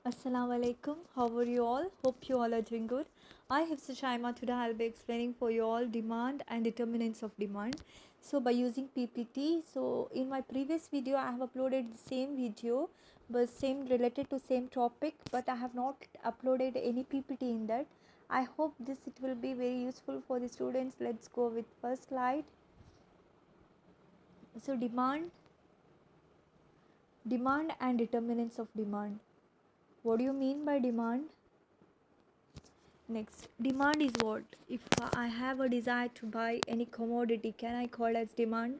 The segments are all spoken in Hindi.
Assalamu alaikum. How are you all? Hope you all are doing good. I have Shaima. Today I'll be explaining for you all demand and determinants of demand. So by using PPT, so in my previous video I have uploaded the same video but same related to same topic, but I have not uploaded any PPT in that. I hope it will be very useful for the students. Let's go with first slide. So demand and determinants of demand. What do you mean by demand? Next, demand is what? If I have a desire to buy any commodity, can I call as demand?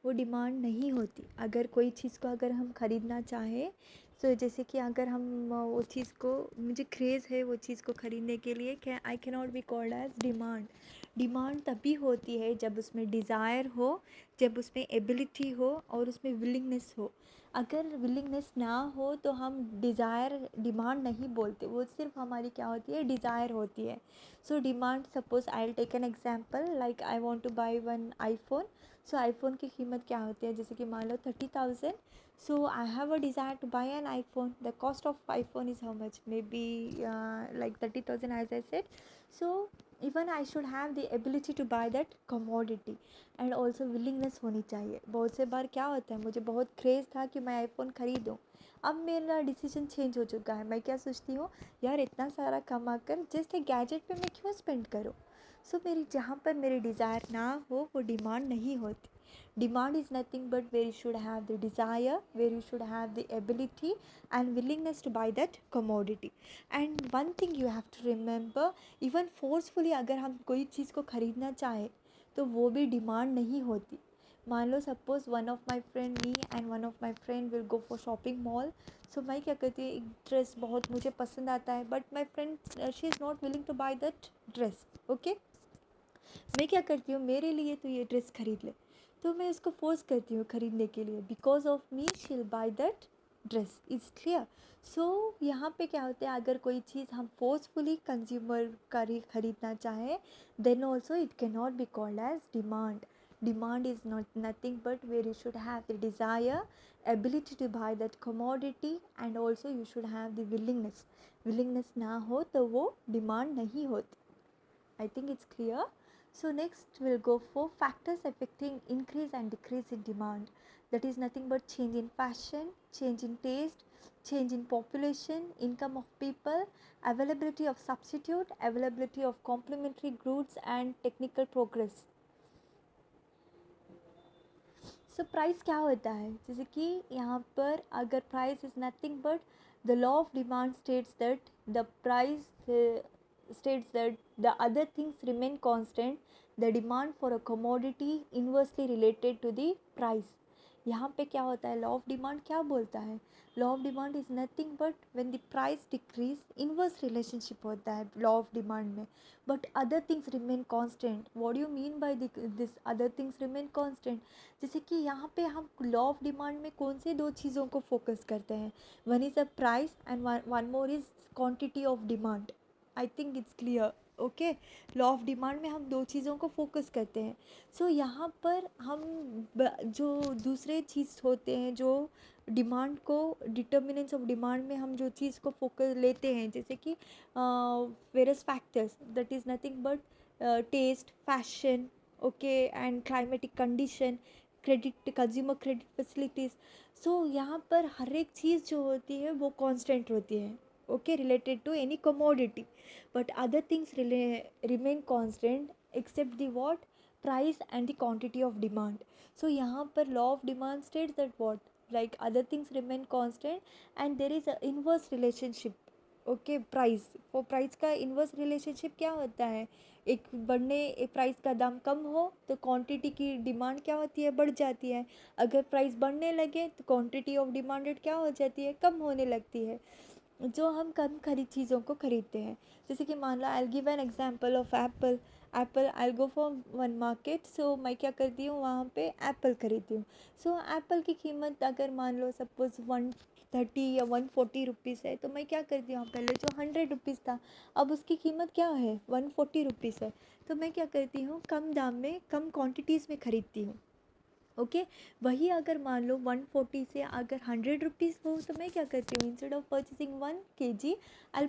वो डिमांड नहीं होती. अगर कोई चीज़ को अगर हम ख़रीदना चाहें, तो जैसे कि अगर हम वो चीज़ को, मुझे क्रेज़ है वो चीज़ को ख़रीदने के लिए, क्या I can not be called as demand. Demand तभी होती है जब उसमें डिज़ायर हो, जब उसमें एबिलिटी हो और उसमें विलिंगनेस हो. अगर विलिंगनेस ना हो तो हम डिमांड नहीं बोलते, वो सिर्फ हमारी क्या होती है, डिज़ायर होती है. So demand, suppose I will take an example, like I want to buy one iPhone. So iPhone की कीमत क्या होती है, जैसे कि मान लो 30,000. So I have a desire to buy an iPhone. The cost of iPhone is how much, maybe like 30,000 as I said. So even I should have the ability to buy that commodity and also willingness होनी चाहिए. बहुत से बार क्या होता है, मुझे बहुत क्रेज़ था कि मैं आईफोन ख़रीदूँ. अब मेरा डिसीजन चेंज हो चुका है. मैं क्या सोचती हूँ, यार इतना सारा कमा कर जस्ट एक गैजेट पे मैं क्यों स्पेंड करूँ. सो मेरी जहाँ पर मेरी डिज़ायर ना हो वो डिमांड नहीं होती. Demand is nothing but where you should have the desire, where you should have the ability and willingness to buy that commodity. And one thing you have to remember, even forcefully अगर हम कोई चीज़ को ख़रीदना चाहें तो वो भी डिमांड नहीं होती. मान लो suppose one of my friend, me and one of my friend will go for shopping mall. So मैं क्या करती हूँ, एक ड्रेस बहुत मुझे पसंद आता है, but my friend she is not willing to buy that dress. Okay, मैं क्या करती हूँ, मेरे लिए तो ये ड्रेस ख़रीद ले. तो मैं उसको फोर्स करती हूँ ख़रीदने के लिए. Because of me she will buy that dress. Is clear. So यहाँ पे क्या होता है, अगर कोई चीज़ हम फोर्सफुली कंज्यूमर ख़रीदना चाहें, then also it can not be called as demand. Demand is not nothing but where you should have the desire, ability to buy that commodity and also you should have the willingness. Willingness ना हो तो वो डिमांड नहीं होती. I think it's clear. So next we'll go for factors affecting increase and decrease in demand. That is nothing but change in fashion, change in taste, change in population, income of people, availability of substitute, availability of complementary goods and technical progress. So price क्या होता है, जैसे कि यहाँ पर अगर price is nothing but the law of demand states that the price states that the other things remain constant, the demand for a commodity inversely related to the price. यहाँ पे क्या होता है, लॉ ऑफ डिमांड क्या बोलता है, law of demand is nothing but when the price decrease, inverse relationship होता है लॉ ऑफ डिमांड में. But other things remain constant. What you mean by this other things remain constant, जैसे कि यहाँ पे हम लॉ ऑफ डिमांड में कौन से दो चीज़ों को फोकस करते हैं, one is a price and one more is quantity of demand. I think it's clear. Okay, law of demand में हम दो चीज़ों को फोकस करते हैं. सो यहाँ पर हम जो दूसरे चीज़ होते हैं, जो डिमांड को, डिटर्मिनेंट्स ऑफ डिमांड में हम जो चीज़ को फोकस लेते हैं, जैसे कि various factors, that is nothing but taste, fashion, okay, and climatic condition, credit, consumer credit facilities. So यहाँ पर हर एक चीज़ जो होती है वो कांस्टेंट होती है, okay, related to any commodity, but other things remain constant except the what, price and the quantity of demand. So यहाँ पर law of demand states that what, like other things remain constant and there is a inverse relationship. Okay, price, वो प्राइस का इन्वर्स रिलेशनशिप क्या होता है, एक प्राइस का दाम कम हो तो क्वांटिटी की डिमांड क्या होती है, बढ़ जाती है. अगर प्राइस बढ़ने लगे तो क्वांटिटी ऑफ डिमांडेड क्या हो जाती है, कम होने लगती है. जो हम कम चीज़ों को ख़रीदते हैं, जैसे कि मान लो I give an example of apple. I go for one market. So मैं क्या करती हूँ, वहाँ पे एप्पल खरीदती हूँ. सो एप्पल की कीमत अगर मान लो सपोज़ 130 या 140 रुपीज़ है, तो मैं क्या करती हूँ, पहले जो 100 रुपीज़ था अब उसकी कीमत क्या है, 140 रुपीज़ है. तो मैं क्या करती हूँ, कम दाम में कम क्वान्टिटीज़ में ख़रीदती हूँ. ओके। वही अगर मान लो 140 से अगर 100 रुपीज़ हो तो मैं क्या करती हूँ, instead of purchasing 1 kg I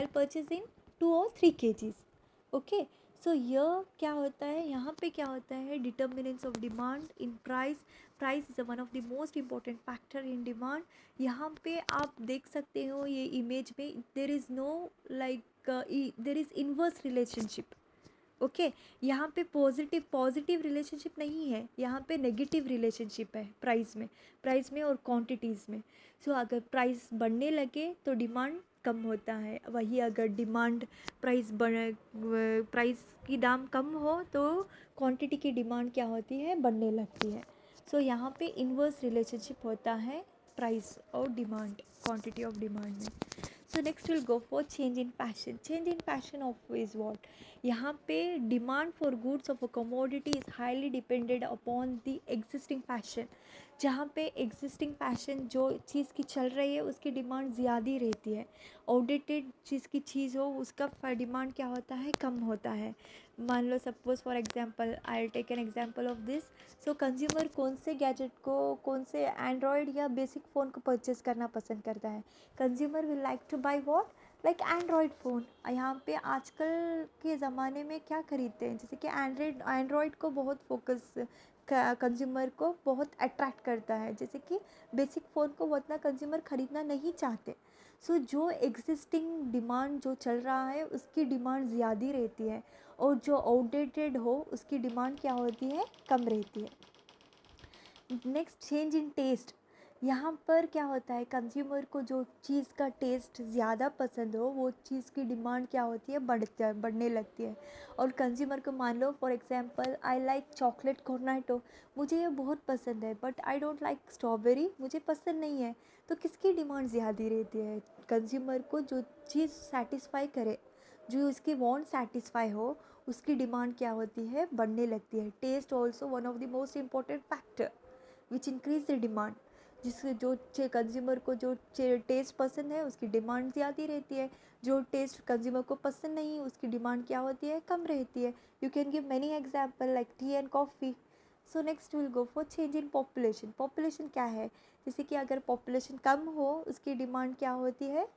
purchase in 2 or 3 kgs। Okay. So यह क्या होता है, यहाँ पे क्या होता है, determinants of demand in price. Price is one of the most important factor in demand. यहाँ पे आप देख सकते हो ये इमेज में, there is no like there is inverse relationship. Okay. यहाँ पे पॉजिटिव रिलेशनशिप नहीं है, यहाँ पे नेगेटिव रिलेशनशिप है प्राइस में और क्वांटिटीज़ में। सो अगर प्राइस बढ़ने लगे तो डिमांड कम होता है, वही अगर डिमांड प्राइस की दाम कम हो तो क्वांटिटी की डिमांड क्या होती है, बढ़ने लगती है। सो यहाँ पे इन्वर्स रिलेशनशिप होता है प्राइस और डिमांड, क्वांटिटी ऑफ डिमांड में। So next will go for change in passion. Change in passion of is what, यहाँ पे demand for goods of a commodity is highly depended upon the existing fashion. जहाँ पे एग्जिस्टिंग फैशन जो चीज़ की चल रही है उसकी डिमांड ज़्यादा रहती है। आउटडेटेड चीज़ की चीज़ हो उसका डिमांड क्या होता है, कम होता है। मान लो suppose for example, I will take an example of this. So consumer कौन से गैजेट को, कौन से एंड्रॉयड या बेसिक फ़ोन को परचेज़ करना पसंद करता है, consumer will like to by what, like Android phone. यहाँ पे आजकल के ज़माने में क्या खरीदते हैं, जैसे कि एंड्रॉयड को बहुत फोकस, कंज्यूमर को बहुत अट्रैक्ट करता है, जैसे कि बेसिक फ़ोन को वो उतना कंज्यूमर ख़रीदना नहीं चाहते। सो जो एग्जिस्टिंग डिमांड जो चल रहा है उसकी डिमांड ज़्यादा रहती है, और जो आउटडेटेड हो उसकी डिमांड क्या होती है, कम रहती है। Next, change in taste. यहाँ पर क्या होता है, कंज्यूमर को जो चीज़ का टेस्ट ज़्यादा पसंद हो वो चीज़ की डिमांड क्या होती है, बढ़ने लगती है। और कंज्यूमर को मान लो for example, I like chocolate Cornetto, मुझे ये बहुत पसंद है, but I don't like strawberry, मुझे पसंद नहीं है। तो किसकी डिमांड ज़्यादा रहती है, कंज्यूमर को जो चीज़ सेटिस्फाई करे, जो उसकी वांट सेटिस्फाई हो उसकी डिमांड क्या होती है, बढ़ने लगती है। Taste also one of the most important factor which increase the demand. जिससे जो कंज्यूमर को जो टेस्ट पसंद है उसकी डिमांड ज़्यादा रहती है, जो टेस्ट कंज्यूमर को पसंद नहीं उसकी डिमांड क्या होती है, कम रहती है। You can give many example like tea and coffee. So next will go for change in population. Population क्या है, जैसे कि अगर पॉपुलेशन कम हो उसकी डिमांड क्या होती है,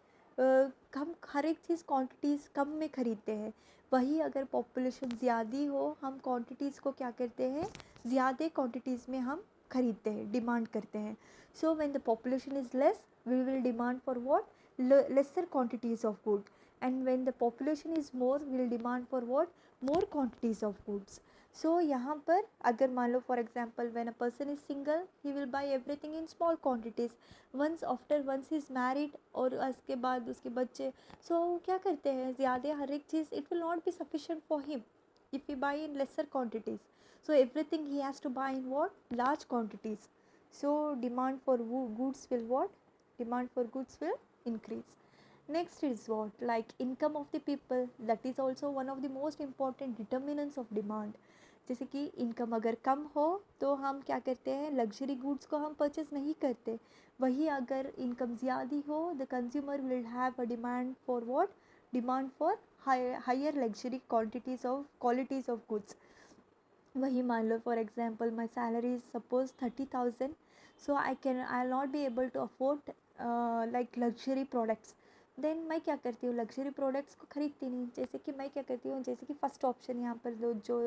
हम हर एक चीज़ क्वांटिटीज़ कम में ख़रीदते हैं। वही अगर पॉपुलेशन ज़्यादा हो हम क्वांटिटीज़ को क्या करते हैं, ज़्यादा क्वांटिटीज़ में हम खरीदते हैं, डिमांड करते हैं। So when the population is less, we will demand for what? Lesser quantities of food. And when the population is more, we will demand for what? More quantities of goods. So यहाँ पर अगर मान लो for example, when a person is single, he will buy everything in small quantities. Once he is married और उसके बाद उसके बच्चे, so क्या करते हैं, ज़्यादा हर एक चीज़, it will not be sufficient for him if he buy in lesser quantities. So everything he has to buy in what? Large quantities. So demand for goods will what? Demand for goods will increase. Next is what? Like income of the people. That is also one of the most important determinants of demand. जैसे कि इनकम अगर कम हो तो हम क्या करते हैं, लग्जरी गुड्स को हम परचेज नहीं करते। वही अगर इनकम ज़्यादा हो, the consumer will have a demand for what? Demand for higher luxury qualities of goods. वही मान लो for example, my salary is suppose 30,000, so I not be able to afford like luxury products. Then मैं क्या करती हूँ, लग्जरी प्रोडक्ट्स को खरीदती नहीं। जैसे कि मैं क्या करती हूँ, जैसे कि फर्स्ट ऑप्शन यहाँ पर जो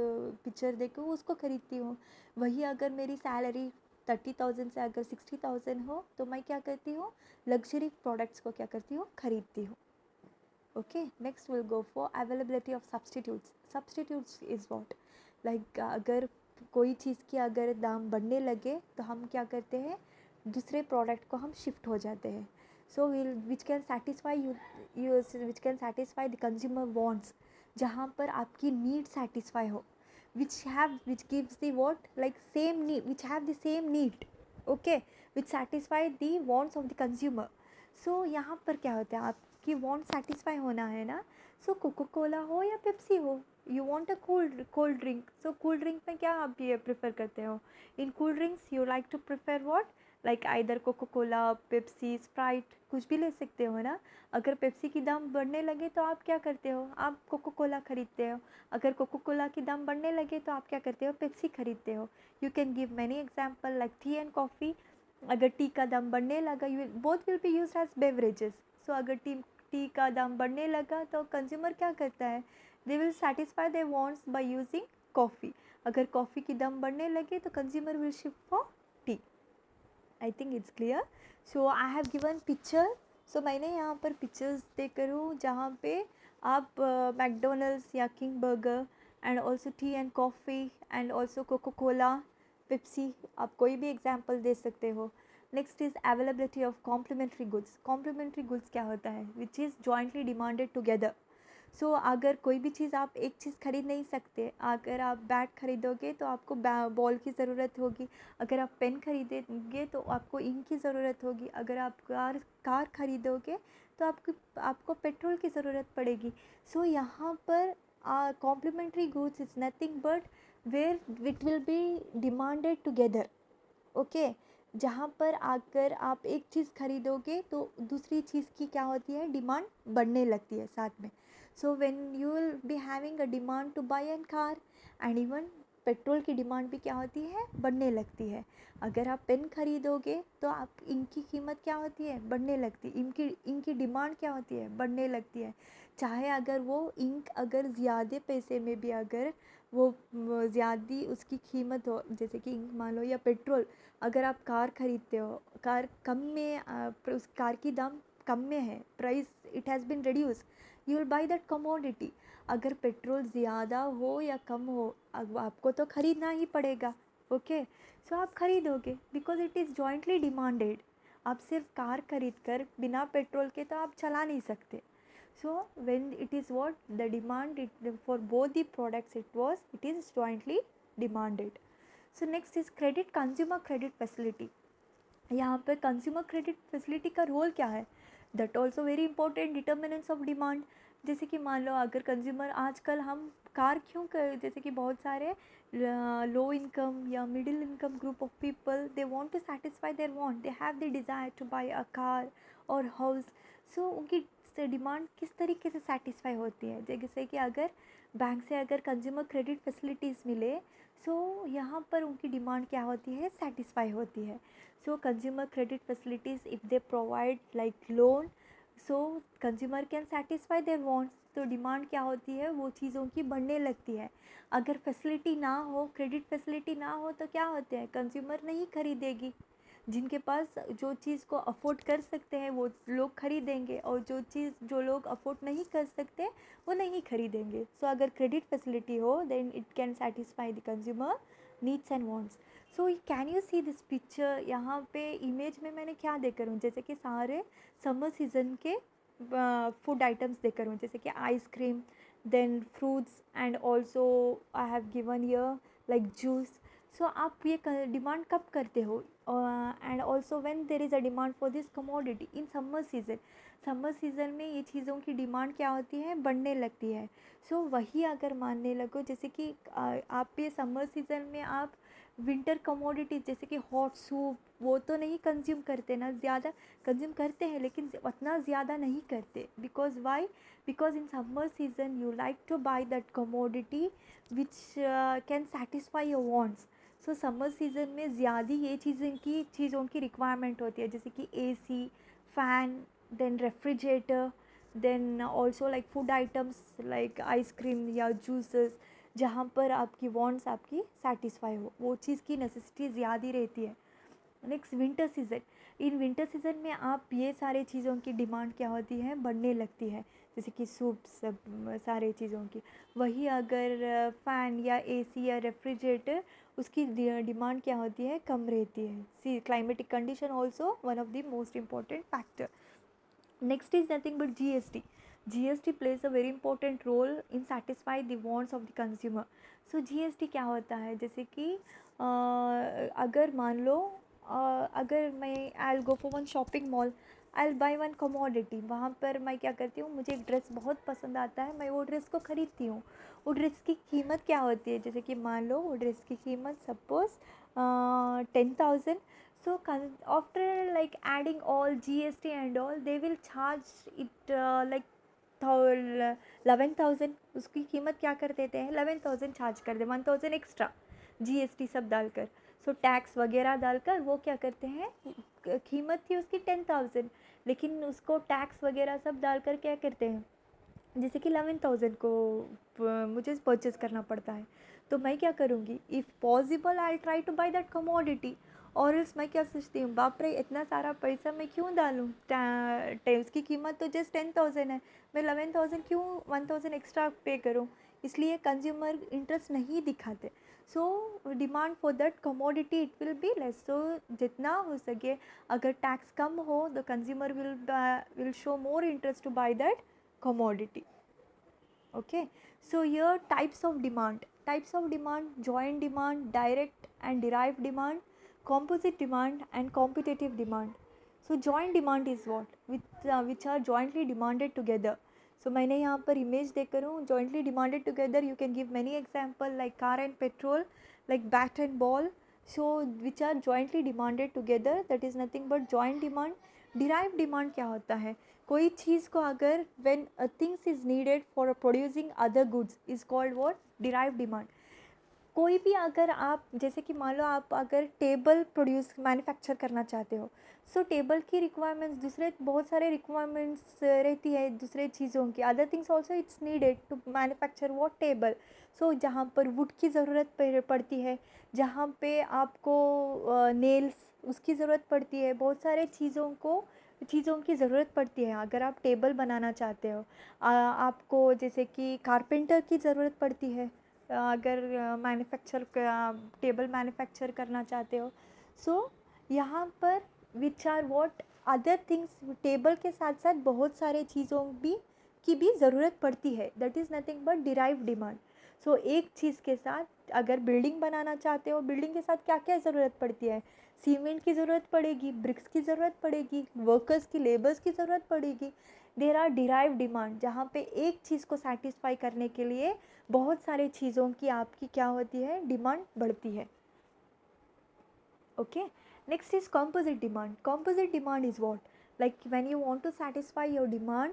पिक्चर देखूँ उसको खरीदती हूँ। वही अगर मेरी सैलरी 30,000 से अगर 60,000 हो तो मैं क्या करती हूँ, लग्जरी प्रोडक्ट्स को क्या करती हूँ, खरीदती हूँ। Okay. Next will go for availability of substitutes. Substitutes is what, like अगर कोई चीज़ की अगर दाम बढ़ने लगे तो हम क्या करते हैं, दूसरे प्रोडक्ट को हम शिफ्ट हो जाते हैं। So which can satisfy which can satisfy the consumer wants, जहाँ पर आपकी नीड सेटिस्फाई हो, which gives the what, like same need, which have the same need, okay, which satisfy the wants of the consumer. So यहाँ पर क्या होता है, आपकी वांट सेटिस्फाई होना है ना। सो कोको कोला हो या पेप्सी हो, you want a cold drink. So cold drink में क्या आप ये प्रेफर करते हो, in cold drinks you like to prefer what, like either Coca Cola, Pepsi, Sprite, कुछ भी ले सकते हो ना। अगर पेप्सी की दाम बढ़ने लगे तो आप क्या करते हो, आप कोको कोला खरीदते हो। अगर कोको कोला की दाम बढ़ने लगे तो आप क्या करते हो, पेप्सी खरीदते हो। You can give many example like tea and coffee. अगर टी का दाम बढ़ने लगा, you both will be used as beverages. So अगर टी का दाम बढ़ने लगा तो कंज्यूमर क्या करता है, they will satisfy their wants by using coffee. अगर कॉफ़ी की दाम बढ़ने लगे तो consumer will shift for tea. I think it's clear. So I have given picture. So मैंने यहाँ पर पिक्चर्स देकर हूँ जहाँ पे आप मैकडोनल्ड्स या King Burger and also tea and coffee and also Coca Cola, Pepsi, आप कोई भी एग्जाम्पल दे सकते हो। Next is availability of complementary goods. Complementary goods क्या होता है, which is jointly demanded together. So अगर कोई भी चीज़ आप एक चीज़ खरीद नहीं सकते, अगर आप बैट खरीदोगे तो आपको बॉल की ज़रूरत होगी। अगर आप पेन खरीदेंगे तो आपको इंक की ज़रूरत होगी। अगर आप कार खरीदोगे तो आपको पेट्रोल की ज़रूरत पड़ेगी। सो यहाँ पर complementary goods is nothing but where it will be demanded together. Okay, जहाँ पर अगर आप एक चीज़ खरीदोगे तो दूसरी चीज़ की क्या होती है, डिमांड बढ़ने लगती है साथ में। So when you will be having a demand to buy an car and even petrol की डिमांड भी क्या होती है, बढ़ने लगती है। अगर आप पेन खरीदोगे तो आप इनकी कीमत क्या होती है, बढ़ने लगती है। इनकी डिमांड क्या होती है, बढ़ने लगती है। चाहे अगर वो इंक अगर ज़्यादा पैसे में भी अगर वो ज़्यादा उसकी कीमत हो, जैसे कि इंक मान लो या पेट्रोल। अगर आप कार खरीदते हो, कार कम में उस कार की दाम कम में है, price it has been reduce, you will buy that commodity. अगर पेट्रोल ज़्यादा हो या कम हो, अब आपको तो ख़रीदना ही पड़ेगा। ओके, सो आप खरीदोगे because it is jointly demanded. आप सिर्फ कार खरीद कर बिना पेट्रोल के तो आप चला नहीं सकते। So when it is what the demand for both the products it is jointly demanded. So next is credit, consumer credit facility. यहाँ पर कंज्यूमर क्रेडिट फैसिलिटी का रोल क्या है, that also very important determinants of demand. जैसे कि मान लो अगर कंज्यूमर आजकल हम कार क्यों कर, जैसे कि बहुत सारे लो इनकम या middle income group of people they want to satisfy their want, they have the desire to buy a car और हाउस। सो उनकी डिमांड किस तरीके से सेटिस्फाई होती है, जैसे कि अगर बैंक से अगर कंज्यूमर क्रेडिट फैसिलिटीज़ मिले सो यहाँ पर उनकी डिमांड क्या होती है, सेटिस्फाई होती है। So consumer credit facilities, if they provide like loan, so consumer can satisfy their wants. तो डिमांड क्या होती है, वो चीज़ों की बढ़ने लगती है। अगर फैसिलिटी ना हो, क्रेडिट फैसिलिटी ना हो तो क्या होता है, कंज्यूमर नहीं खरीदेगी। जिनके पास जो चीज़ को अफोर्ड कर सकते हैं वो लोग खरीदेंगे, और जो लोग अफोर्ड नहीं कर सकते वो नहीं खरीदेंगे। सो अगर क्रेडिट फैसिलिटी हो then it can satisfy the consumer needs and wants. So can you see this picture, यहाँ पे इमेज में मैंने क्या देकर हूँ, जैसे कि सारे समर सीज़न के फूड आइटम्स देकर हूँ, जैसे कि ice cream, then fruits and also I have given यर लाइक जूस। सो आप ये डिमांड कब करते हो, and also when there is a demand for this commodity in summer season. Summer season में ये चीज़ों की डिमांड क्या होती है, बढ़ने लगती है। सो वही अगर मानने लगो, जैसे कि आप ये समर सीज़न में आप विंटर कमोडिटीज़ जैसे कि हॉट सूप वो तो नहीं कंज्यूम करते ना, ज़्यादा कंज्यूम करते हैं लेकिन उतना ज़्यादा नहीं करते। Because why, because in summer season you like to buy that commodity which can satisfy your wants. So summer season में ज़्यादा ये चीज़ों की रिक्वायरमेंट होती है, जैसे कि AC, fan, then refrigerator, then also like food items like ice cream या जूसेस, जहाँ पर आपकी वांट्स आपकी सेटिस्फाई हो, वो चीज़ की नेसेसिटी ज़्यादा रहती है। Next winter season, in winter season में आप ये सारे चीज़ों की डिमांड क्या होती है, बढ़ने लगती है, जैसे कि सूप सब सारे चीज़ों की। वही अगर फ़ैन या AC या रेफ्रिजरेटर, उसकी डिमांड क्या होती है, कम रहती है। See climatic condition also one of the most important factor. Next is nothing but GST. GST plays a very important role in satisfy the wants of the consumer. So GST क्या होता है, जैसे कि अगर मान लो अगर मैं I'll go for one shopping mall, I'll buy one commodity। वहाँ पर मैं क्या करती हूँ, मुझे एक ड्रेस बहुत पसंद आता है, मैं वो ड्रेस को ख़रीदती हूँ। वो ड्रेस की कीमत क्या होती है, जैसे कि मान लो वो ड्रेस की कीमत suppose 10,000। So after like adding all GST and all, they will charge it like 11,000. उसकी कीमत क्या कर देते हैं, 11,000 चार्ज कर दे, 1,000 एक्स्ट्रा GST सब डालकर. सो टैक्स वगैरह डालकर वो क्या करते हैं, कीमत थी उसकी 10,000, लेकिन उसको टैक्स वगैरह सब डालकर क्या करते हैं, जैसे कि 11,000 को मुझे परचेज़ करना पड़ता है. तो मैं क्या करूँगी, if possible I try to buy that commodity. और इस मैं क्या सोचती हूँ, बाप रे इतना सारा पैसा मैं क्यों डालूँ, उसकी कीमत तो जस्ट 10,000 है, मैं 11,000 क्यों 1,000 एक्स्ट्रा पे करूँ. इसलिए कंज्यूमर इंटरेस्ट नहीं दिखाते. So demand for that commodity it will be less. So जितना हो सके, अगर टैक्स कम हो, the consumer will show more interest to buy that commodity. Okay, so here types of demand: joint demand, direct and derived demand, composite demand and competitive demand. So joint demand is what, which are jointly demanded together. So मैंने यहाँ पर इमेज देकर हूँ, jointly demanded together. You can give many example like car and petrol, like bat and ball. So which are jointly demanded together, that is nothing but joint demand. Derived demand क्या होता है, कोई चीज़ को अगर when a things is needed for producing other goods is called what, derived demand. कोई भी अगर आप, जैसे कि मान लो आप अगर टेबल प्रोड्यूस मैन्युफैक्चर करना चाहते हो, सो टेबल की रिक्वायरमेंट्स, दूसरे बहुत सारे रिक्वायरमेंट्स रहती है दूसरे चीज़ों की, other things also it's needed to manufacture वो टेबल. सो जहाँ पर वुड की ज़रूरत पड़ती है, जहाँ पे आपको नेल्स उसकी ज़रूरत पड़ती है, बहुत सारे चीज़ों की ज़रूरत पड़ती है. अगर आप टेबल बनाना चाहते हो, आपको जैसे कि कारपेंटर की ज़रूरत पड़ती है अगर टेबल मैन्युफैक्चर करना चाहते हो. सो यहाँ पर which are what other things, table के साथ साथ बहुत सारे चीज़ों की भी ज़रूरत पड़ती है. That is nothing but derive demand. So एक चीज़ के साथ अगर बिल्डिंग बनाना चाहते हो, बिल्डिंग के साथ क्या क्या ज़रूरत पड़ती है, सीमेंट की ज़रूरत पड़ेगी, ब्रिक्स की ज़रूरत पड़ेगी, वर्कर्स की, लेबर्स की ज़रूरत पड़ेगी. देर आर डिराइव डिमांड, जहाँ पे एक चीज़ को सेटिस्फाई करने के लिए बहुत सारे चीज़ों की आपकी क्या होती है, डिमांड बढ़ती है. Okay, next is composite demand. Composite demand is what, like when you want to satisfy your demand,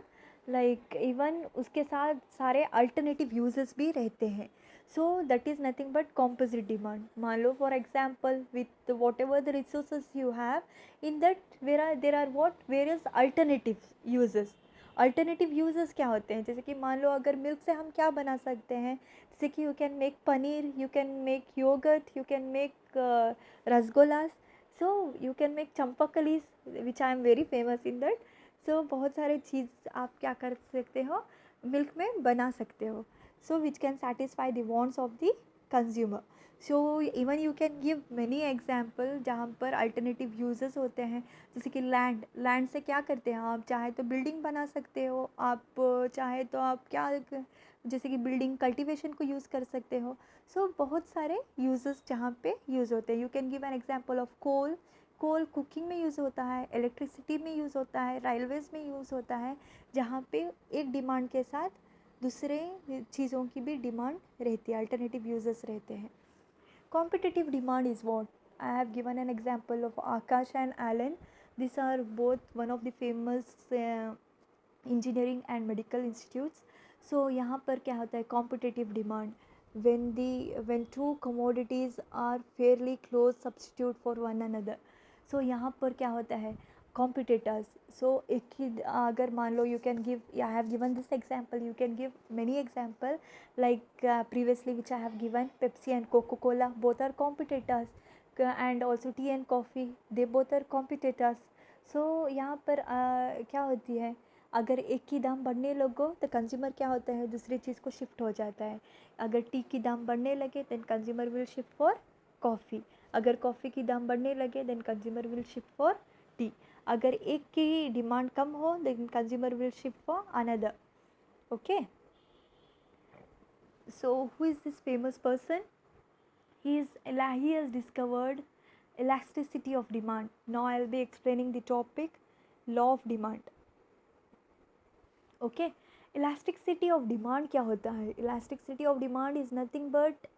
like even उसके साथ सारे अल्टरनेटिव यूजेस भी रहते हैं. So that is nothing but composite demand. मान लो for example with whatever the resources you have, in that there are what various alternative uses. Alternative uses क्या होते हैं, जैसे कि मान लो अगर मिल्क से हम क्या बना सकते हैं, जैसे कि you can make paneer, you can make yogurt, you can make rasgullas, so you can make champakalis which I am very famous in that. So बहुत सारे चीज़ आप क्या कर सकते हो, मिल्क में बना सकते हो. So which can satisfy the wants of the consumer. So even you can give many example जहाँ पर अल्टरनेटिव यूजेस होते हैं. जैसे कि लैंड से क्या करते हैं, आप चाहे तो बिल्डिंग बना सकते हो, आप चाहे तो आप क्या, जैसे कि बिल्डिंग कल्टीवेशन को यूज़ कर सकते हो. सो बहुत सारे यूजेस जहाँ पे यूज़ होते हैं. You can give an example of coal cooking में यूज़ होता है, इलेक्ट्रिसिटी में यूज़ होता है, रेलवेज़ में यूज़ होता है, जहाँ पे एक डिमांड के साथ दूसरे चीज़ों की भी डिमांड रहती है, अल्टरनेटिव यूजेस रहते हैं. Competitive demand is what? I have given an example of Akash and Alan. These are both one of the famous engineering and medical institutes. So यहाँ पर क्या होता है, competitive demand. When two commodities are fairly close substitute for one another. So यहाँ पर क्या होता है, competitors. So एक ही अगर मान लो, you can give, I have given this example, you can give many example like previously which I have given, Pepsi and Coca-Cola, both are competitors, and also tea and coffee, they both are competitors. So यहाँ पर क्या होती है, अगर एक की दाम बढ़ने लगो तो कंज्यूमर क्या होता है, दूसरी चीज़ को शिफ्ट हो जाता है. अगर टी की दाम बढ़ने लगे then consumer will shift for coffee. अगर कॉफ़ी की दाम बढ़ने लगे then consumer will shift for tea. अगर एक की डिमांड कम हो then consumer will shift for another. Okay, so who is this famous person? He has discovered elasticity of demand. Now I will be explaining the topic, law of demand. Okay, elasticity of demand क्या होता है? Elasticity of demand is nothing but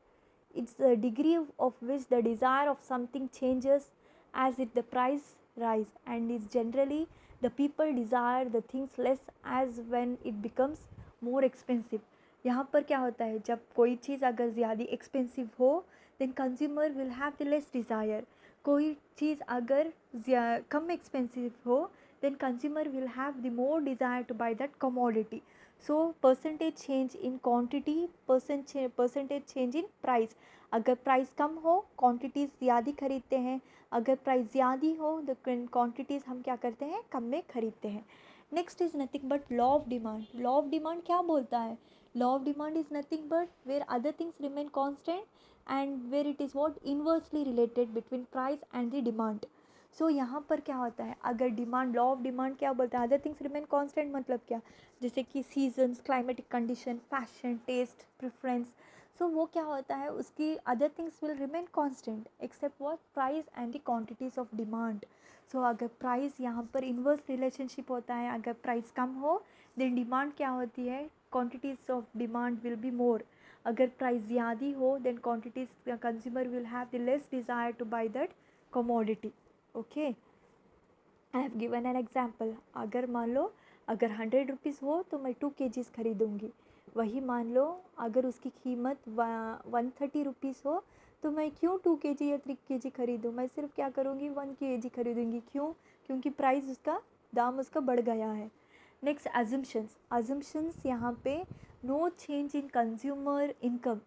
it's the degree of which the desire of something changes as it the price rise, and is generally the people desire the things less as when it becomes more expensive. यहाँ पर क्या होता है, जब कोई चीज़ अगर ज़्यादा एक्सपेंसिव हो then consumer will have the less desire. कोई चीज़ अगर कम एक्सपेंसिव हो then consumer will have the more desire to buy that commodity. So percentage change in quantity, percentage change in price. अगर प्राइस कम हो क्वांटिटीज़ ज़्यादा खरीदते हैं, अगर प्राइस ज़्यादा हो तो क्वांटिटीज़ हम क्या करते हैं, कम में खरीदते हैं. Next is nothing but law of demand. Law of demand क्या बोलता है? Law of demand is nothing but where other things remain constant and where it is what inversely related between price and the demand. So यहाँ पर क्या होता है, अगर डिमांड, लॉ ऑफ डिमांड क्या बोलता है, अदर थिंग्स रिमेन कांस्टेंट मतलब क्या, जैसे कि seasons, climatic condition, fashion, taste, preference. So वो क्या होता है, उसकी other things will remain constant except what, price and the quantities of demand. So अगर प्राइस यहाँ पर इन्वर्स रिलेशनशिप होता है, अगर प्राइस कम हो देन डिमांड क्या होती है, quantities of demand will be more. अगर प्राइस ज़्यादा हो then quantities, consumer will have the less desire to buy that commodity. Okay, I have given an example. अगर मान लो अगर 100 रुपीज़ हो तो मैं 2 kgs खरीदूँगी. वही मान लो अगर उसकी कीमत 130 रुपीज़ हो तो मैं क्यों 2 kg या 3 kg खरीदूँ, मैं सिर्फ क्या करूँगी 1 kg खरीदूँगी. क्यों? क्योंकि प्राइस उसका, दाम उसका बढ़ गया है. Next assumptions. अजम्पशंस यहाँ पे no change in consumer income.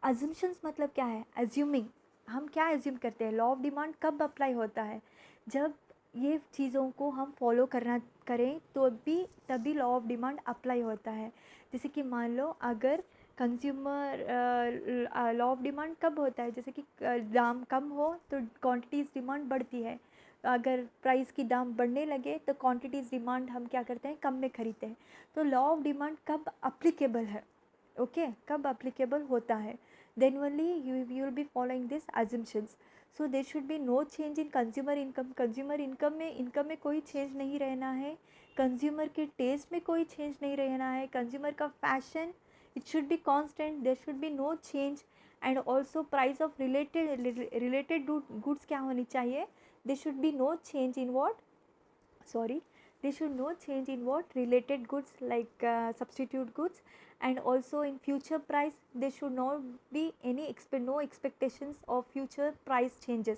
Assumptions मतलब क्या है, एज्यूमिंग. हम क्या एज्यूम करते हैं, लॉ ऑफ डिमांड कब अप्लाई होता है, जब ये चीज़ों को हम फॉलो करना करें तो तभी लॉ ऑफ डिमांड अप्लाई होता है. जैसे कि मान लो अगर कंज्यूमर, लॉ ऑफ डिमांड कब होता है, जैसे कि दाम कम हो तो क्वांटिटीज़ डिमांड बढ़ती है. अगर प्राइस की दाम बढ़ने लगे तो क्वांटिटीज़ डिमांड हम क्या करते हैं, कम में खरीदते हैं. तो लॉ ऑफ डिमांड कब अप्लीकेबल है, ओके, कब अप्लीकेबल होता है, then only you will be following this assumptions. So there should be no change in consumer income. consumer income में कोई change नहीं रहना है, consumer के taste में कोई change नहीं रहना है, consumer का fashion it should be constant, there should be no change. and also price of related goods क्या होनी चाहिए, there should be no change in what, sorry, there should no change in what, related goods like substitute goods. and also in future price there should not be any no expectations of future price changes.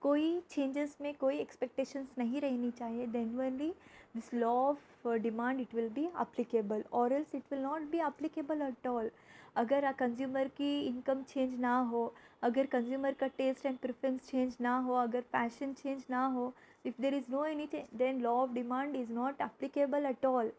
कोई changes में कोई expectations नहीं रहनी चाहिए, then only this law of demand it will be applicable, or else it will not be applicable at all. अगर कंज्यूमर की इनकम चेंज ना हो, अगर कंज्यूमर का टेस्ट एंड प्रेफरेंस चेंज ना हो, अगर फैशन चेंज ना हो, if there is no any change then law of demand is not applicable at all.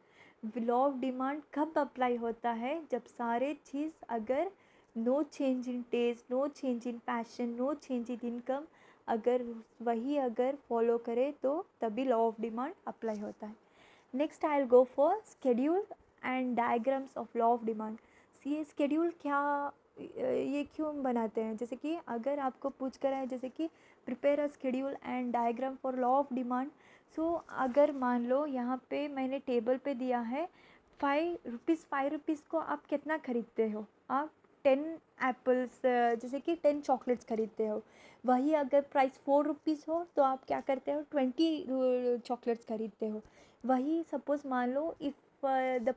Law of demand कब अप्लाई होता है, जब सारे चीज़ अगर no change in taste, no change in fashion, no change in income, अगर वही अगर फॉलो करे तो तभी लॉ ऑफ डिमांड अप्लाई होता है. Next I will go for schedule and diagrams of law of demand. ये स्केड्यूल क्या, ये क्यों बनाते हैं, जैसे कि अगर आपको पूछ कर है जैसे कि prepare a schedule and diagram for law of demand. So अगर मान लो यहाँ पे मैंने टेबल पे दिया है 5 रुपीज़ को आप कितना ख़रीदते हो, आप 10 एप्पल्स, जैसे कि 10 चॉकलेट्स ख़रीदते हो. वही अगर प्राइस 4 रुपीज़ हो तो आप क्या करते हो, 20 चॉकलेट्स ख़रीदते हो. वही सपोज़ मान लो if the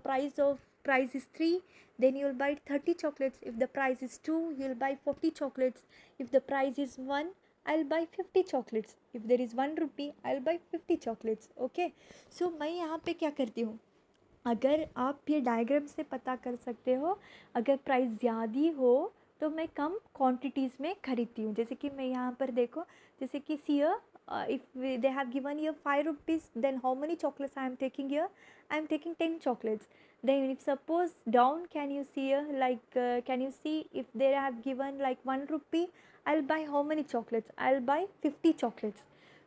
price is 3 then you will buy 30 chocolates. If the price is 2 you will buy 40 chocolates. If the price is 1 I'll buy 50 chocolates. If there is 1 rupee I'll buy 50 chocolates. Okay, so मैं यहाँ पे क्या करती हूँ, अगर आप ये डायग्राम से पता कर सकते हो, अगर प्राइस ज़्यादा हो तो मैं कम क्वांटिटीज़ में खरीदती हूँ. जैसे कि मैं यहाँ पर देखो, जैसे कि here if they have given here 5 rupees then how many chocolates I am taking here, I am taking 10 chocolates. Then if suppose down, can you see here, like can you see if they have given like 1 rupee, I'll buy how many chocolates, I'll buy 50 chocolates.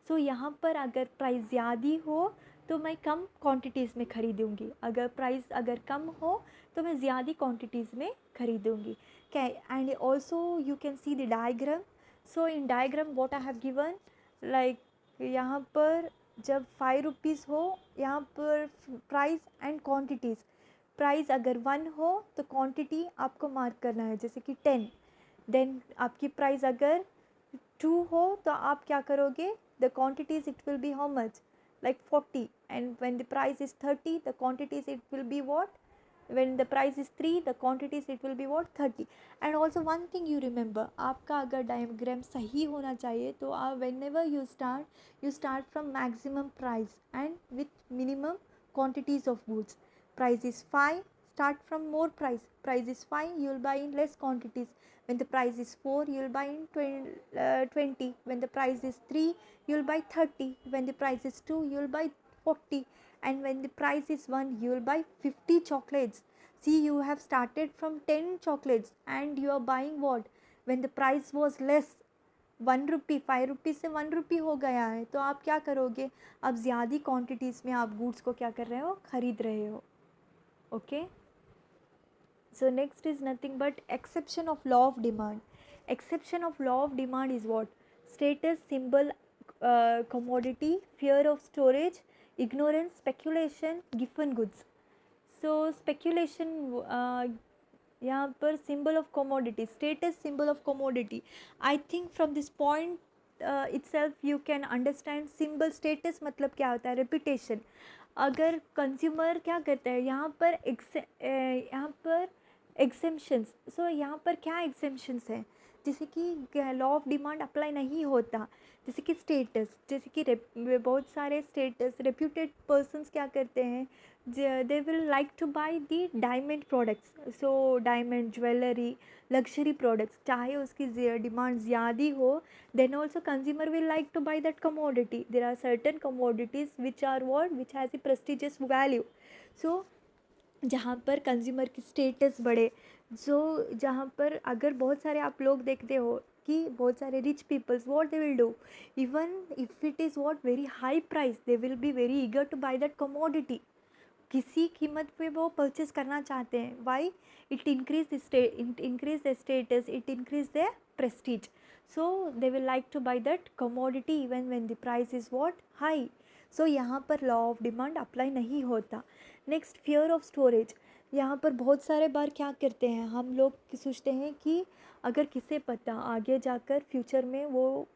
So यहाँ पर अगर प्राइस ज़्यादा हो तो मैं कम क्वांटिटीज़ में खरीदूँगी, अगर प्राइस अगर कम हो तो मैं ज़्यादा क्वांटिटीज़ में खरीदूँगी. And also you can see the diagram. So in diagram what I have given, like यहाँ पर जब 5 रुपीज़ हो, यहाँ पर प्राइस एंड क्वांटिटीज़, प्राइस अगर 1 हो तो क्वांटिटी आपको मार्क करना है जैसे कि 10. देन आपकी प्राइस अगर टू हो तो आप क्या करोगे, the quantities it will B how much, like 40, and when the price is 30 the quantities it will be what, when the price is 3 the quantities it will be what, 30. And also one thing you remember, आपका अगर डायग्राम सही होना चाहिए तो आप whenever you start from maximum price and with minimum quantities of goods. Price is 5, start from more price is 5, you will buy in less quantities. When the price is 4 you will buy in 20, when the price is 3 you will buy 30, when the price is 2 you will buy 40, and when the price is 1 you will buy 50 chocolates. See, you have started from 10 chocolates and you are buying what, when the price was less, 1 रुपी, 5 रुपी से 1 रुपी हो गया है, तो आप क्या करोगे, अब ज़्यादा क्वांटिटीज़ में आप गुड्स को क्या कर रहे हो, ख़रीद रहे हो. Okay, so next is nothing but exception of law of demand. Exception of law of demand is what, status symbol, commodity, fear of storage, ignorance, speculation, given goods. So speculation, यहाँ पर symbol of commodity, status symbol of commodity. I think from this point itself you can understand symbol status मतलब क्या होता है, reputation. अगर कंज्यूमर क्या करता है, यहाँ पर एग्जेम्पशंस, सो यहाँ पर क्या एग्जेम्पशंस हैं, जैसे कि लॉ ऑफ डिमांड अप्लाई नहीं होता, जैसे कि स्टेटस, जैसे कि बहुत सारे स्टेटस रेप्यूटेड पर्सन्स क्या करते हैं, they will like to buy the diamond products, so diamond jewellery, luxury products, चाहे उसकी डिमांड ज़्यादा हो, then also consumer will like to buy that commodity. There are certain commodities which are what, which has a prestigious value. So जहाँ पर कंज्यूमर की स्टेटस बढ़े, जो जहाँ पर अगर बहुत सारे आप लोग देखते हो कि बहुत सारे rich peoples what they will do, even if it is what very high price, they will be very eager to buy that commodity. किसी कीमत पे वो परचेज करना चाहते हैं. Why, it increase the status, it increase the prestige, so they will like to buy that commodity even when the price is what, high. So यहाँ पर लॉ ऑफ डिमांड अप्लाई नहीं होता. Next, fear of storage. यहाँ पर बहुत सारे बार क्या करते हैं, हम लोग सोचते हैं कि अगर किसे पता आगे जाकर फ्यूचर में वो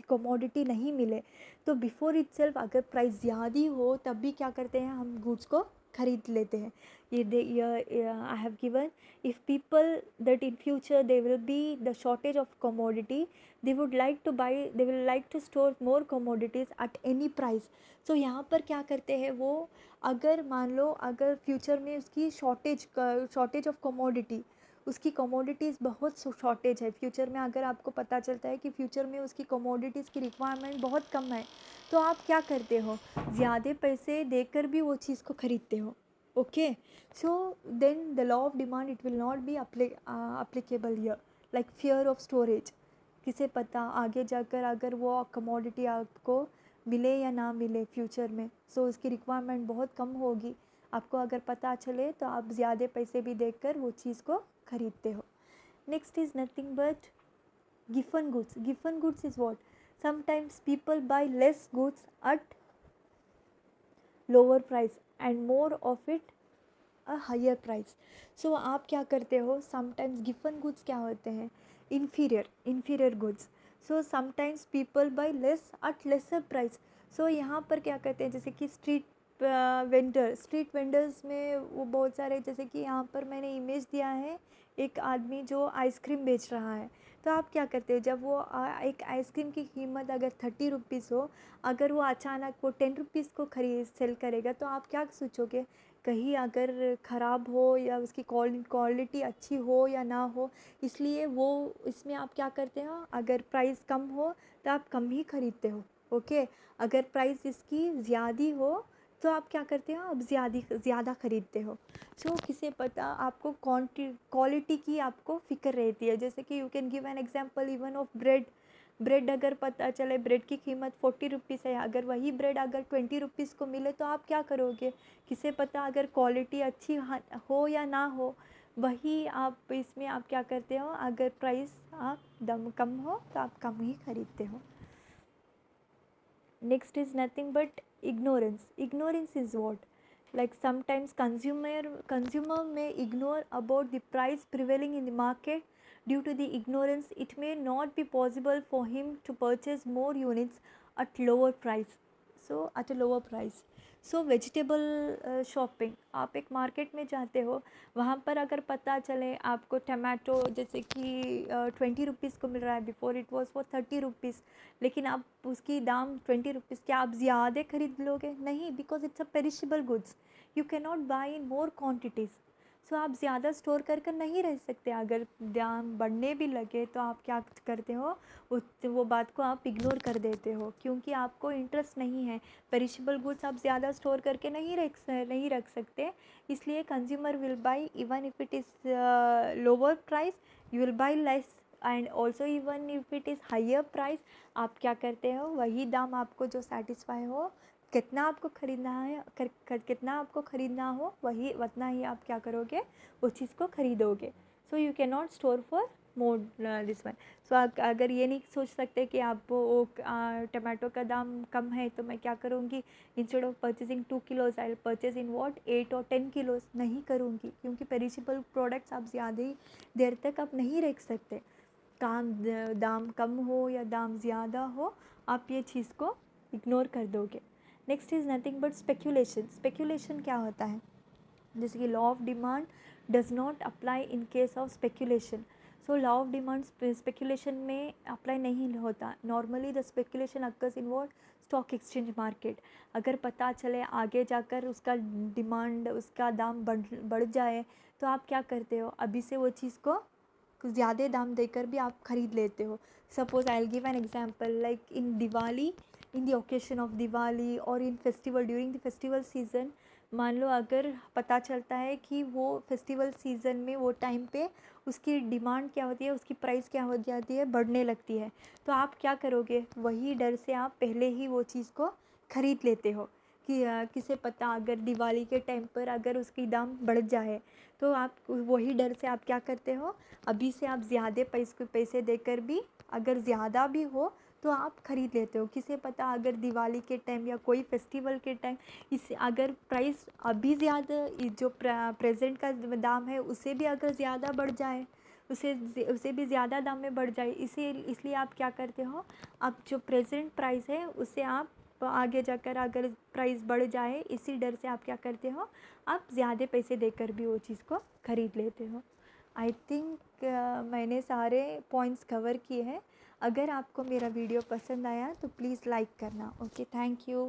कमोडिटी नहीं मिले, तो बिफोर इटसेल्फ अगर प्राइस ज़्यादा हो तब भी क्या करते हैं, हम गुड्स को खरीद लेते हैं. ये I have given, if people that in future they will be the shortage of commodity, they would like to buy, they will like to store more commodities at any price. So यहाँ पर क्या करते हैं वो, अगर मान लो अगर फ्यूचर में उसकी शॉर्टेज ऑफ कमोडिटी, उसकी कमोडिटीज़ बहुत शॉर्टेज है फ्यूचर में, अगर आपको पता चलता है कि फ्यूचर में उसकी कमोडिटीज़ की रिक्वायरमेंट बहुत कम है, तो आप क्या करते हो, ज़्यादा पैसे देकर भी वो चीज़ को ख़रीदते हो. Okay, so then the law of demand it will not be applicable here. Like fear of storage, किसे पता आगे जाकर अगर वो कमोडिटी आपको मिले या ना मिले फ्यूचर में, सो उसकी रिक्वायरमेंट बहुत कम होगी, आपको अगर पता चले तो आप ज़्यादा पैसे भी देकर वो चीज़ को खरीदते हो. Next is nothing but given goods. Given goods is what, sometimes people buy less goods at lower price and more of it a higher price. So आप क्या करते हो, समटाइम्स गिवन गुड्स क्या होते हैं, inferior goods. So sometimes people buy less at lesser price. So यहाँ पर क्या करते हैं, जैसे कि स्ट्रीट वेंडर्स में वो बहुत सारे, जैसे कि यहाँ पर मैंने इमेज दिया है एक आदमी जो आइसक्रीम बेच रहा है. तो आप क्या करते हो, जब वो एक आइसक्रीम की कीमत अगर 30 रुपीज़ हो, अगर वो अचानक वो 10 रुपीज़ को सेल करेगा, तो आप क्या सोचोगे, कहीं अगर ख़राब हो या उसकी क्वालिटी अच्छी हो या ना हो, इसलिए वो इसमें आप क्या करते हो, अगर प्राइस कम हो तो आप कम ही ख़रीदते हो. ओके, अगर प्राइस इसकी ज़्यादा हो तो आप क्या करते हो, अब ज़्यादा ख़रीदते हो. सो किसे पता, आपको क्वालिटी की आपको फ़िक्र रहती है. जैसे कि you can give an example even of bread अगर पता चले ब्रेड की कीमत 40 रुपीज़ है, अगर वही ब्रेड अगर 20 रुपीज़ को मिले तो आप क्या करोगे, किसे पता अगर क्वालिटी अच्छी हो या ना हो, वही आप इसमें आप क्या करते हो, अगर प्राइस आप दम कम हो तो आप कम ही खरीदते हो. Next is nothing but ignorance. Ignorance is what? Like sometimes consumer may ignore about the price prevailing in the market. Due to the ignorance, it may not be possible for him to purchase more units at lower price. At a lower price. Vegetable shopping, आप एक मार्केट में जाते हो, वहाँ पर अगर पता चले आपको टमाटो जैसे कि 20 रुपीज़ को मिल रहा है, before it was for 30 rupees, लेकिन आप उसकी दाम 20 रुपीज़, क्या आप ज़्यादा खरीद लोगे? नहीं, because it's a perishable goods, you can not by in more quantities. आप ज़्यादा स्टोर कर कर नहीं रह सकते. अगर दाम बढ़ने भी लगे तो आप क्या करते हो, वो बात को आप इग्नोर कर देते हो, क्योंकि आपको इंटरेस्ट नहीं है. पेरिशेबल गुड्स आप ज़्यादा स्टोर करके नहीं रख सकते, इसलिए consumer will buy even if it is lower price, you will buy less. And also even if it is higher price, आप क्या करते हो, वही दाम आपको जो सेटिस्फाई हो, कितना आपको ख़रीदना है, कितना आपको ख़रीदना हो, वही उतना ही आप क्या करोगे, उस चीज़ को ख़रीदोगे. You can not store for more this one. अगर ये नहीं सोच सकते कि आप वो टमाटो का दाम कम है तो मैं क्या करूँगी, instead of purchasing 2 kilos I will purchase in what 8 और 10 किलोज़. नहीं करूँगी, क्योंकि पेरिशेबल प्रोडक्ट्स आप ज़्यादा ही देर तक आप नहीं रख सकते. दाम कम हो या दाम ज़्यादा हो, आप ये चीज़ को इग्नोर कर दोगे. Next is nothing but speculation. Speculation क्या होता है, जैसे कि law of demand does not apply in case of speculation. Law of demand speculation में अप्लाई नहीं होता. Normally the speculation occurs in what stock exchange market. अगर पता चले आगे जाकर उसका डिमांड, उसका दाम बढ़ जाए, तो आप क्या करते हो, अभी से वो चीज़ को ज़्यादा दाम देकर भी आप ख़रीद लेते हो. Suppose I will give an example, like in Diwali, in the occasion of Diwali और in festival, during the festival season. मान लो अगर पता चलता है कि वो फेस्टिवल सीज़न में वो टाइम पे उसकी डिमांड क्या होती है, उसकी प्राइस क्या हो जाती है, बढ़ने लगती है, तो आप क्या करोगे, वही डर से आप पहले ही वो चीज़ को ख़रीद लेते हो कि किसे पता अगर दिवाली के टाइम पर अगर उसकी दाम बढ़ जाए, तो आप वही डर से आप क्या करते हो, अभी से आप ज़्यादा पैसे देकर भी अगर ज़्यादा भी हो तो आप ख़रीद लेते हो. किसे पता अगर दिवाली के टाइम या कोई फेस्टिवल के टाइम इस अगर प्राइस अभी ज़्यादा जो प्रेजेंट का दाम है उससे भी अगर ज़्यादा बढ़ जाए, उसे भी ज़्यादा दाम में बढ़ जाए, इसलिए आप क्या करते हो, आप जो प्रेजेंट प्राइस है उससे आप आगे जाकर अगर प्राइस बढ़ जाए, इसी डर से आप क्या करते हो, आप ज़्यादा पैसे देकर भी वो चीज़ को ख़रीद लेते हो. आई थिंक मैंने सारे पॉइंट्स कवर किए हैं. अगर आपको मेरा वीडियो पसंद आया तो प्लीज़ लाइक करना. Okay, thank you.